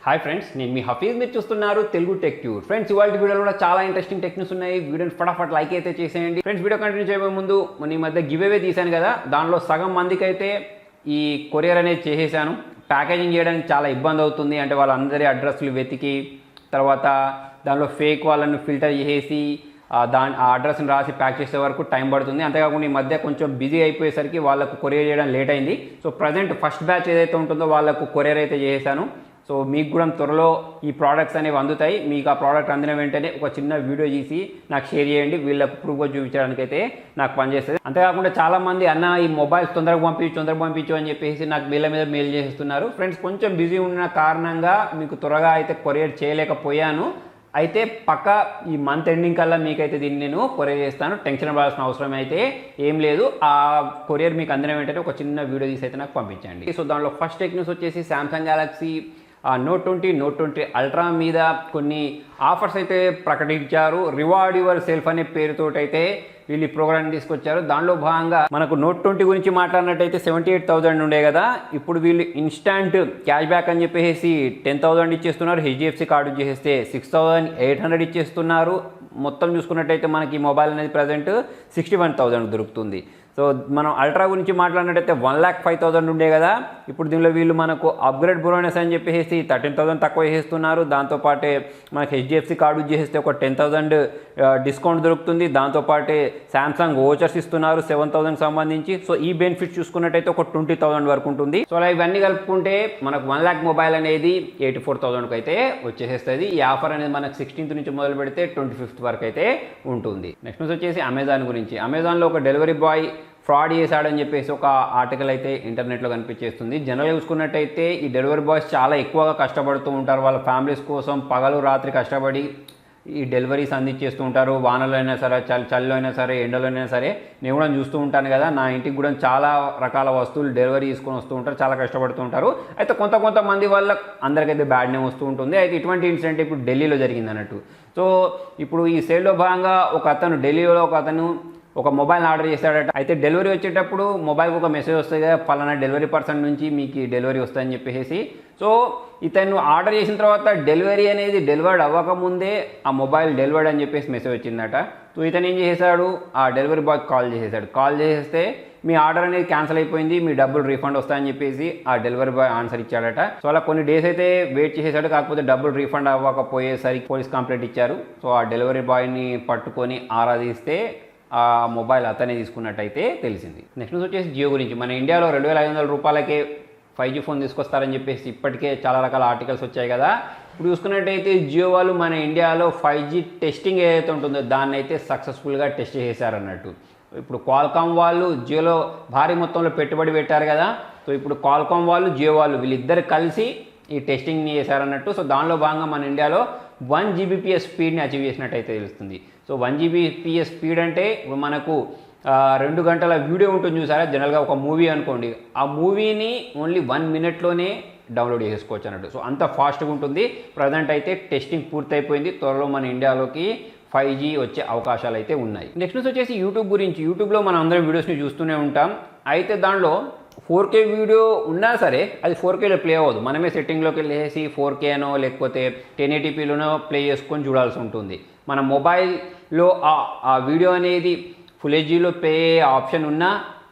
Hi friends, నేను మీ హఫీజ్. మీరు చూస్తున్నారు తెలుగు టెక్ ట్యూర్. ఫ్రెండ్స్, ఇవాళ వీడియోలో కూడా చాలా ఇంట్రెస్టింగ్ టెక్ న్యూస్ ఉన్నాయి. వీడియోని ఫటాఫట్ లైక్ అయితే చేసేయండి. ఫ్రెండ్స్, వీడియో కంటిన్యూ చేయబోయే ముందు ఈ మధ్య గివ్ అవే తీశాను కదా, దానిలో సగం మందికి అయితే ఈ కొరియర్ అనేది చేసేసాను. ప్యాకేజింగ్ చేయడానికి చాలా ఇబ్బంది అవుతుంది. అంటే వాళ్ళందరి అడ్రస్లు వెతికి తర్వాత దానిలో ఫేక్ వాళ్ళని ఫిల్టర్ చేసి ఆ అడ్రస్ని రాసి ప్యాక్ చేసే వరకు టైం పడుతుంది. అంతేకాకుండా ఈ మధ్య కొంచెం బిజీ అయిపోయేసరికి వాళ్ళకు కొరియర్ చేయడం లేట్ అయింది. సో ప్రజెంట్ ఫస్ట్ బ్యాచ్ ఏదైతే ఉంటుందో వాళ్ళకు కొరియర్ అయితే చేసేసాను. సో మీకు కూడా త్వరలో ఈ ప్రోడక్ట్స్ అనేవి అందుతాయి. మీకు ఆ ప్రోడక్ట్ అందిన వెంటనే ఒక చిన్న వీడియో తీసి నాకు షేర్ చేయండి. వీళ్ళకు ప్రూఫ్గా చూపించడానికి అయితే నాకు పనిచేస్తుంది. అంతేకాకుండా చాలామంది అన్న ఈ మొబైల్స్ తొందరగా పంపించు అని చెప్పేసి నాకు వీళ్ళ మీద మెయిల్ చేస్తున్నారు. ఫ్రెండ్స్, కొంచెం బిజీ ఉన్న కారణంగా మీకు త్వరగా అయితే కొరియర్ చేయలేకపోయాను. అయితే పక్క ఈ మంత్ ఎండింగ్ కల్లా మీకైతే దీన్ని నేను కొరియర్ చేస్తాను. టెన్షన్ పడాల్సిన అవసరం అయితే ఏం లేదు. ఆ కొరియర్ మీకు అందిన వెంటనే ఒక చిన్న వీడియో తీసి అయితే నాకు పంపించండి. సో దానిలో ఫస్ట్ టెక్ న్యూస్ వచ్చేసి సామ్సంగ్ గెలాక్సీ నోట్ 20 అల్ట్రా మీద కొన్ని ఆఫర్స్ అయితే ప్రకటించారు. రివార్డ్ యువర్ సెల్ఫ్ అనే పేరుతోటైతే వీళ్ళు ఈ ప్రోగ్రామ్ తీసుకొచ్చారు. దానిలో భాగంగా మనకు నోట్ 20 గురించి మాట్లాడినట్టయితే 78,000 ఉండే కదా, ఇప్పుడు వీళ్ళు ఇన్స్టాంట్ క్యాష్ బ్యాక్ అని చెప్పేసి 10,000 ఇచ్చేస్తున్నారు. హెచ్డిఎఫ్సి కార్డు చేస్తే 6,800 ఇచ్చేస్తున్నారు. మొత్తం చూసుకున్నట్టయితే మనకి మొబైల్ అనేది ప్రజెంట్ 61,000 దొరుకుతుంది. సో మనం అల్ట్రా గురించి మాట్లాడినట్టయితే 1,05,000 ఉండే కదా, ఇప్పుడు దీనిలో వీళ్ళు మనకు అప్గ్రేడ్ బోనస్ అని చెప్పేసి 13,000 తక్కువ చేస్తున్నారు. దాంతోపాటే మనకి హెచ్డిఎఫ్సి కార్డు చేస్తే ఒక 10,000 డిస్కౌంట్ దొరుకుతుంది. దాంతోపాటే శాంసంగ్ ఓచర్స్ ఇస్తున్నారు 7,000 సంబంధించి. సో ఈ బెనిఫిట్ చూసుకున్నట్టయితే ఒక 20,000 వరకు ఉంటుంది. సో అలా ఇవన్నీ కలుపుకుంటే మనకు 1 lakh మొబైల్ అనేది 84,000కి అయితే వచ్చేసేస్తుంది. ఈ ఆఫర్ అనేది మనకు 16th నుంచి మొదలు పెడితే 25th వరకు అయితే ఉంటుంది. నెక్స్ట్ న్యూస్ వచ్చేసి అమెజాన్ గురించి. అమెజాన్లో ఒక డెలివరీ బాయ్ ఫ్రాడ్ చేశాడని చెప్పేసి ఒక ఆర్టికల్ అయితే ఇంటర్నెట్లో కనిపించేస్తుంది. జనరల్గా చూసుకున్నట్టయితే ఈ డెలివరీ బాయ్స్ చాలా ఎక్కువగా కష్టపడుతూ ఉంటారు. వాళ్ళ ఫ్యామిలీస్ కోసం పగలు రాత్రి కష్టపడి ఈ డెలివరీస్ అందించేస్తూ ఉంటారు. వానలో అయినా సరే, చలిలో అయినా సరే, ఎండలో అయినా సరే. నేను కూడా చూస్తూ ఉంటాను కదా, నా ఇంటికి కూడా చాలా రకాల వస్తువులు డెలివరీ తీసుకొని వస్తూ ఉంటారు. చాలా కష్టపడుతూ ఉంటారు. అయితే కొంతమంది వల్ల అందరికైతే బ్యాడ్ నేమ్ వస్తూ ఉంటుంది. అయితే ఇటువంటి ఇన్సిడెంట్ ఇప్పుడు ఢిల్లీలో జరిగింది అన్నట్టు. సో ఇప్పుడు ఈ సేల్లో భాగంగా ఢిల్లీలో ఒక అతను ఒక మొబైల్ ఆర్డర్ చేస్తాడట. అయితే డెలివరీ వచ్చేటప్పుడు మొబైల్కి ఒక మెసేజ్ వస్తుంది కదా, పలానా డెలివరీ పర్సన్ నుంచి మీకు డెలివరీ వస్తుందని చెప్పేసి. సో ఇతను ఆర్డర్ చేసిన తర్వాత డెలివరీ అనేది డెలివర్డ్ అవ్వకముందే ఆ మొబైల్ డెలివర్డ్ అని చెప్పేసి మెసేజ్ వచ్చిందట. సో ఇతను ఏం చేశాడు, ఆ డెలివరీ బాయ్కి కాల్ చేసేస్తే మీ ఆర్డర్ అనేది క్యాన్సిల్ అయిపోయింది, మీ డబ్బులు రీఫండ్ వస్తాయని చెప్పేసి ఆ డెలివరీ బాయ్ ఆన్సర్ ఇచ్చాడట. సో అలా కొన్ని డేస్ అయితే వెయిట్ చేసేసాడు. కాకపోతే డబ్బులు రీఫండ్ అవ్వకపోయేసరికి పోలీస్ కంప్లైంట్ ఇచ్చారు. సో ఆ డెలివరీ బాయ్ని పట్టుకొని ఆరాధిస్తే ఆ మొబైల్ అతనే తీసుకున్నట్టయితే తెలిసింది. నెక్స్ట్ న్యూస్ వచ్చేసి జియో గురించి. మన ఇండియాలో 2,500 రూపాయలకే 5G ఫోన్ తీసుకొస్తారని చెప్పేసి ఇప్పటికే చాలా రకాల ఆర్టికల్స్ వచ్చాయి కదా. ఇప్పుడు చూసుకున్నట్టయితే జియో వాళ్ళు మన ఇండియాలో 5G టెస్టింగ్ ఏదైతే ఉంటుందో దాన్ని అయితే సక్సెస్ఫుల్గా టెస్ట్ చేశారన్నట్టు. ఇప్పుడు క్వాల్కామ్ వాళ్ళు జియోలో భారీ మొత్తంలో పెట్టుబడి పెట్టారు కదా. సో ఇప్పుడు క్వాల్కామ్ వాళ్ళు జియో వాళ్ళు వీళ్ళిద్దరు కలిసి ఈ టెస్టింగ్ని చేశారన్నట్టు. సో దానిలో భాగంగా మన ఇండియాలో 1 Gbps స్పీడ్ని అచీవ్ చేసినట్టయితే తెలుస్తుంది. సో 1 Gbps స్పీడ్ అంటే మనకు 2 గంటల వీడియో ఉంటుంది చూసారా, జనరల్గా ఒక మూవీ అనుకోండి, ఆ మూవీని ఓన్లీ 1 minute డౌన్లోడ్ చేసుకోవచ్చు అన్నట్టు. సో అంత ఫాస్ట్గా ఉంటుంది. ప్రజెంట్ అయితే టెస్టింగ్ పూర్తయిపోయింది. త్వరలో మన ఇండియాలోకి 5G వచ్చే అవకాశాలు అయితే ఉన్నాయి. నెక్స్ట్ న్యూస్ వచ్చేసి యూట్యూబ్ గురించి. యూట్యూబ్లో మనం అందరం వీడియోస్ని చూస్తూనే ఉంటాం. అయితే దానిలో 4K వీడియో ఉన్నా సరే అది 4Kలో ప్లే అవ్వదు. మనమే సెట్టింగ్లోకి వెళ్ళేసి 4K అనో లేకపోతే 1080pలోనో ప్లే చేసుకొని చూడాల్సి ఉంటుంది. మన మొబైల్లో ఆ వీడియో అనేది ఫుల్ హెచ్డీలో ప్లే ఆప్షన్ ఉన్నా,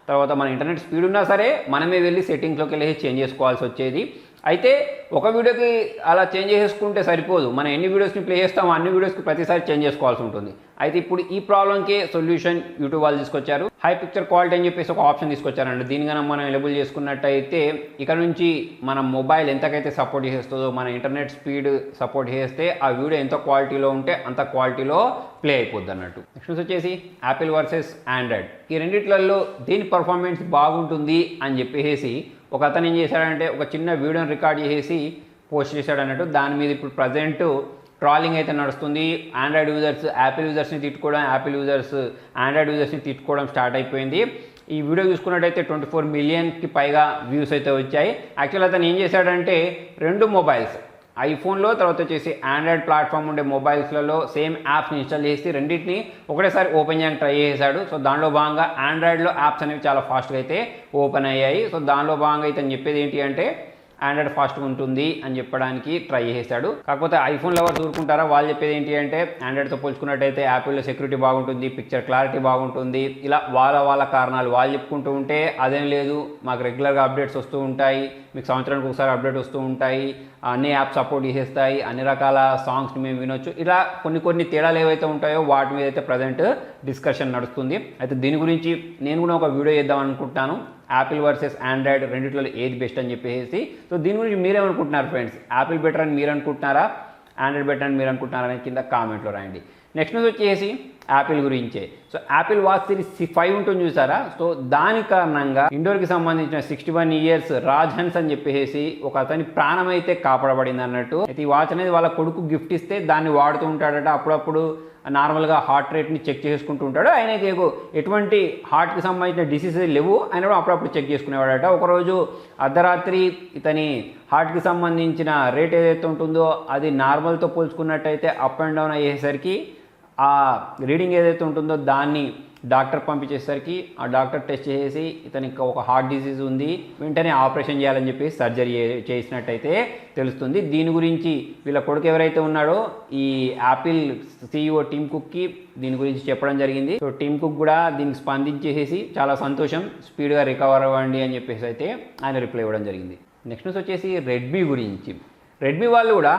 తర్వాత మన ఇంటర్నెట్ స్పీడ్ ఉన్నా సరే మనమే వెళ్ళి సెట్టింగ్స్లోకి వెళ్ళేసి చేంజ్ చేసుకోవాల్సి వచ్చేది. అయితే ఒక వీడియోకి అలా చేంజ్ చేసుకుంటే సరిపోదు. మనం ఎన్ని వీడియోస్ని ప్లే చేస్తామో అన్ని వీడియోస్కి ప్రతిసారి చేంజ్ చేసుకోవాల్సి ఉంటుంది. అయితే ఇప్పుడు ఈ ప్రాబ్లంకి సొల్యూషన్ యూట్యూబ్ వాళ్ళు తీసుకొచ్చారు. హై పిక్చర్ క్వాలిటీ అని చెప్పేసి ఒక ఆప్షన్ తీసుకొచ్చారండి. దీని కన్నా మనం ఎనేబుల్ చేసుకున్నట్టయితే ఇక్కడ నుంచి మన మొబైల్ ఎంతకైతే సపోర్ట్ చేస్తుందో, మన ఇంటర్నెట్ స్పీడ్ సపోర్ట్ చేస్తే ఆ వీడియో ఎంత క్వాలిటీలో ఉంటే అంత క్వాలిటీలో ప్లే అయిపోద్ది అన్నట్టు. నెక్స్ట్ వచ్చేసి యాపిల్ వర్సెస్ ఆండ్రాయిడ్. ఈ రెండిట్లలో దేని పర్ఫార్మెన్స్ బాగుంటుంది అని చెప్పేసి ఒక అతను ఏం చేశాడంటే ఒక చిన్న వీడియోని రికార్డ్ చేసి పోస్ట్ చేశాడు అన్నట్టు. దాని మీద ఇప్పుడు ప్రజెంట్ ట్రాలింగ్ అయితే నడుస్తుంది. ఆండ్రాయిడ్ యూజర్స్ యాపిల్ యూజర్స్ని తిట్టుకోవడం, యాపిల్ యూజర్స్ ఆండ్రాయిడ్ యూజర్స్ని తిట్టుకోవడం స్టార్ట్ అయిపోయింది. ఈ వీడియో చూసుకున్నట్టయితే 24 మిలియన్కి పైగా వ్యూస్ అయితే వచ్చాయి. యాక్చువల్ అతను ఏం చేశాడంటే 2 మొబైల్స్, ఐఫోన్లో తర్వాత వచ్చేసి ఆండ్రాయిడ్ ప్లాట్ఫామ్ ఉండే మొబైల్స్లలో సేమ్ యాప్స్ని ఇన్స్టాల్ చేసి రెండింటిని ఒకటేసారి ఓపెన్ చేయడానికి ట్రై చేశాడు. సో దానిలో భాగంగా ఆండ్రాయిడ్లో యాప్స్ అనేవి చాలా ఫాస్ట్గా అయితే ఓపెన్ అయ్యాయి. సో దానిలో భాగంగా ఇతను చెప్పేది ఏంటి అంటే ఆండ్రాయిడ్ ఫాస్ట్గా ఉంటుంది అని చెప్పడానికి ట్రై చేశాడు. కాకపోతే ఐఫోన్ లవర్స్ ఊరుకుంటారా, వాళ్ళు చెప్పేది ఏంటి అంటే ఆండ్రాయిడ్తో పోల్చుకున్నట్టయితే యాపిల్లో సెక్యూరిటీ బాగుంటుంది, పిక్చర్ క్లారిటీ బాగుంటుంది, ఇలా వాళ్ళ కారణాలు వాళ్ళు చెప్పుకుంటూ ఉంటే అదేం లేదు మాకు రెగ్యులర్గా అప్డేట్స్ వస్తూ ఉంటాయి, మీకు సంవత్సరానికి ఒకసారి అప్డేట్ వస్తూ ఉంటాయి, అన్ని యాప్స్ సపోర్ట్ చేసేస్తాయి, అన్ని రకాల సాంగ్స్ని మేము వినొచ్చు, ఇలా కొన్ని తేడాలు ఏవైతే ఉంటాయో వాటి మీద అయితే ప్రజెంట్ డిస్కషన్ నడుస్తుంది. అయితే దీని గురించి నేను కూడా ఒక వీడియో చేద్దాం అనుకుంటాను, యాపిల్ వర్సెస్ ఆండ్రాయిడ్ రెండిట్లో ఏది బెస్ట్ అని చెప్పేసి. సో దీని గురించి మీరేమనుకుంటున్నారు ఫ్రెండ్స్? యాపిల్ బెటర్ అని మీరు అనుకుంటున్నారా, ఆండ్రాయిడ్ బెటర్ అని మీరు అనుకుంటున్నారా అనేది కింద కామెంట్లో రాయండి. నెక్స్ట్ న్యూస్ వచ్చేసి యాపిల్ గురించే. సో యాపిల్ వాచ్ సిరీస్ 5 ఉంటుంది చూసారా, సో దాని కారణంగా ఇండోర్కి సంబంధించిన 61 years రాజ్ హన్స్ అని చెప్పేసి ఒక అతని ప్రాణం అయితే కాపాడబడింది అన్నట్టు. అయితే ఈ వాచ్ అనేది వాళ్ళ కొడుకు గిఫ్ట్ ఇస్తే దాన్ని వాడుతూ ఉంటాడట, అప్పుడప్పుడు నార్మల్గా హార్ట్ రేట్ని చెక్ చేసుకుంటూ ఉంటాడు. ఆయనకి ఎటువంటి హార్ట్కి సంబంధించిన డిసీజెస్ లేవు, ఆయన కూడా అప్పుడప్పుడు చెక్ చేసుకునేవాడట. ఒకరోజు అర్ధరాత్రి ఇతని హార్ట్కి సంబంధించిన రేట్ ఏదైతే ఉంటుందో అది నార్మల్తో పోల్చుకున్నట్టయితే అప్ అండ్ డౌన్ అయ్యేసరికి ఆ రీడింగ్ ఏదైతే ఉంటుందో దాన్ని డాక్టర్ పంపించేసరికి ఆ డాక్టర్ టెస్ట్ చేసి ఇతనికి ఒక హార్ట్ డిసీజ్ ఉంది, వెంటనే ఆపరేషన్ చేయాలని చెప్పి సర్జరీ చేసినట్టయితే తెలుస్తుంది. దీని గురించి వీళ్ళ కొడుకు ఎవరైతే ఉన్నాడో ఈ యాపిల్ CEO టిమ్ కుక్కి దీని గురించి చెప్పడం జరిగింది. సో టిమ్ కుక్ కూడా దీనికి స్పందించేసి చాలా సంతోషం, స్పీడ్గా రికవర్ అవ్వండి అని చెప్పేసి అయితే ఆయన రిప్లై ఇవ్వడం జరిగింది. నెక్స్ట్ న్యూస్ వచ్చేసి రెడ్మీ గురించి. రెడ్మీ వాళ్ళు కూడా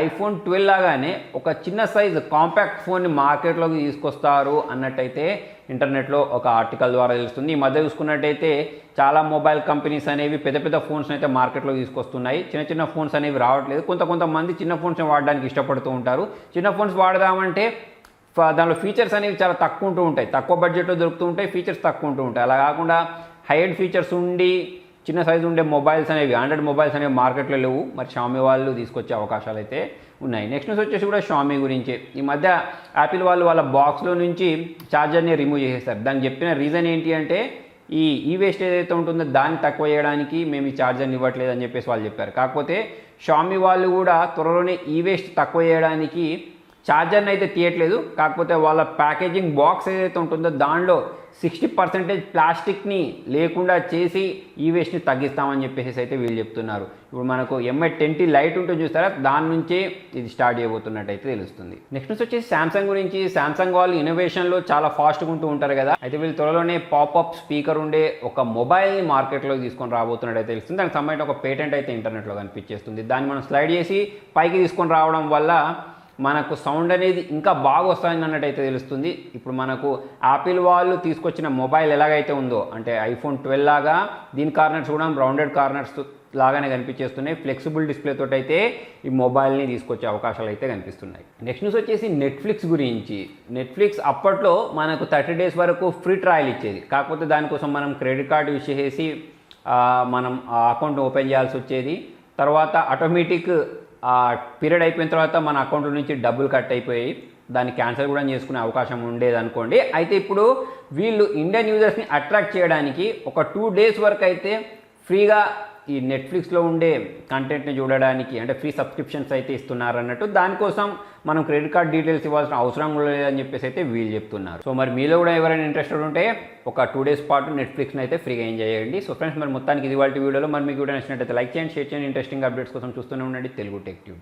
iPhone 12 లాగానే ఒక చిన్న సైజ్ కాంపాక్ట్ ఫోన్ని మార్కెట్లోకి తీసుకొస్తారు అన్నట్టయితే ఇంటర్నెట్లో ఒక ఆర్టికల్ ద్వారా తెలుస్తుంది. ఈ మధ్య చూసుకున్నట్టయితే చాలా మొబైల్ కంపెనీస్ అనేవి పెద్ద ఫోన్స్ అయితే మార్కెట్లో తీసుకొస్తున్నాయి, చిన్న ఫోన్స్ అనేవి రావట్లేదు. కొంతమంది చిన్న ఫోన్స్ వాడడానికి ఇష్టపడుతూ ఉంటారు. చిన్న ఫోన్స్ వాడదామంటే దానిలో ఫీచర్స్ అనేవి చాలా తక్కువ ఉంటూ ఉంటాయి, తక్కువ బడ్జెట్లో దొరుకుతూ ఉంటాయి, ఫీచర్స్ తక్కువ ఉంటూ ఉంటాయి. అలా కాకుండా హై ఎండ్ ఫీచర్స్ ఉండి చిన్న సైజు ఉండే మొబైల్స్ అనేవి ఆండ్రాయిడ్ మొబైల్స్ అనేవి మార్కెట్లో లేవు. మరి షామీ వాళ్ళు తీసుకొచ్చే అవకాశాలు అయితే ఉన్నాయి. నెక్స్ట్ న్యూస్ వచ్చేసి కూడా షామీ గురించి. ఈ మధ్య యాపిల్ వాళ్ళు వాళ్ళ బాక్స్లో నుంచి ఛార్జర్ని రిమూవ్ చేసేస్తారు. దానికి చెప్పిన రీజన్ ఏంటి అంటే ఈ వేస్ట్ ఏదైతే ఉంటుందో దాన్ని తక్కువ చేయడానికి మేము ఈ ఛార్జర్ని ఇవ్వట్లేదు అని చెప్పేసి వాళ్ళు చెప్పారు. కాకపోతే షామీ వాళ్ళు కూడా త్వరలోనే ఈ వేస్ట్ తక్కువ చేయడానికి ఛార్జర్ని అయితే తీయట్లేదు. కాకపోతే వాళ్ళ ప్యాకేజింగ్ బాక్స్ ఏదైతే ఉంటుందో దానిలో 60% ప్లాస్టిక్ని లేకుండా చేసి ఈ వేస్ట్ని తగ్గిస్తామని చెప్పేసి అయితే వీళ్ళు చెప్తున్నారు. ఇప్పుడు మనకు MI 10T లైట్ ఉంటుంది చూస్తారా, దాని నుంచే ఇది స్టార్ట్ చేయబోతున్నట్టు అయితే తెలుస్తుంది. నెక్స్ట్ వచ్చేసి శాంసంగ్ గురించి. శాంసంగ్ వాళ్ళు ఇన్నోవేషన్లో చాలా ఫాస్ట్గా ఉంటూ ఉంటారు కదా, అయితే వీళ్ళు త్వరలోనే పాపప్ స్పీకర్ ఉండే ఒక మొబైల్ని మార్కెట్లోకి తీసుకొని రాబోతున్నట్టు అయితే తెలుస్తుంది. దానికి సంబంధించిన ఒక పేటెంట్ అయితే ఇంటర్నెట్లో కనిపించేస్తుంది. దాన్ని మనం స్లైడ్ చేసి పైకి తీసుకొని రావడం వల్ల మనకు సౌండ్ అనేది ఇంకా బాగా వస్తుంది అన్నట్టయితే తెలుస్తుంది. ఇప్పుడు మనకు యాపిల్ వాళ్ళు తీసుకొచ్చిన మొబైల్ ఎలాగైతే ఉందో అంటే iPhone 12 లాగా దీని కార్నర్స్ కూడా రౌండెడ్ కార్నర్స్ లాగానే కనిపించేస్తున్నాయి. ఫ్లెక్సిబుల్ డిస్ప్లే తోటి అయితే ఈ మొబైల్ని తీసుకొచ్చే అవకాశాలు అయితే కనిపిస్తున్నాయి. నెక్స్ట్ న్యూస్ వచ్చేసి నెట్ఫ్లిక్స్ గురించి. నెట్ఫ్లిక్స్ అప్పట్లో మనకు 30 days వరకు ఫ్రీ ట్రయల్ ఇచ్చేది. కాకపోతే దానికోసం మనం క్రెడిట్ కార్డు యూజ్ చేసి మనం ఆ అకౌంట్ ఓపెన్ చేయాల్సి వచ్చేది. తర్వాత ఆటోమేటిక్ ఆ పీరియడ్ అయిపోయిన తర్వాత మన అకౌంట్ నుంచి డబ్బులు కట్ అయిపోయి దాన్ని క్యాన్సిల్ కూడా చేసుకునే అవకాశం ఉండేది అనుకోండి. అయితే ఇప్పుడు వీళ్ళు ఇండియన్ యూజర్స్ని అట్రాక్ట్ చేయడానికి ఒక 2 days వరకు అయితే ఫ్రీగా ఈ నెట్ఫ్లిక్స్లో ఉండే కంటెంట్ని చూడడానికి అంటే ఫ్రీ సబ్స్క్రిప్షన్స్ అయితే ఇస్తున్నారు అన్నట్టు. దానికోసం మనం క్రెడిట్ కార్డ్ డీటెయిల్స్ ఇవ్వాల్సిన అవసరం కూడా లేదని చెప్పేసి అయితే వీళ్ళు చెప్తున్నారు. సో మరి మీలో కూడా ఎవరైనా ఇంట్రెస్టెడ్ ఉంటే ఒక 2 days పాటు నెట్ఫ్లిక్స్ని అయితే ఫ్రీగా ఎంజాయ్ చేయండి. సో ఫ్రెండ్స్ మరి మొత్తానికి ఇది వాళ్ళ వీడియోలో మరి మీకు వీడియో నచ్చినట్టయితే లైక్ చేయండి, షేర్ చేయండి. ఇంట్రెస్టింగ్ అప్డేట్స్ కోసం చూస్తూనే ఉండండి తెలుగు టెక్ ట్యూబ్స్.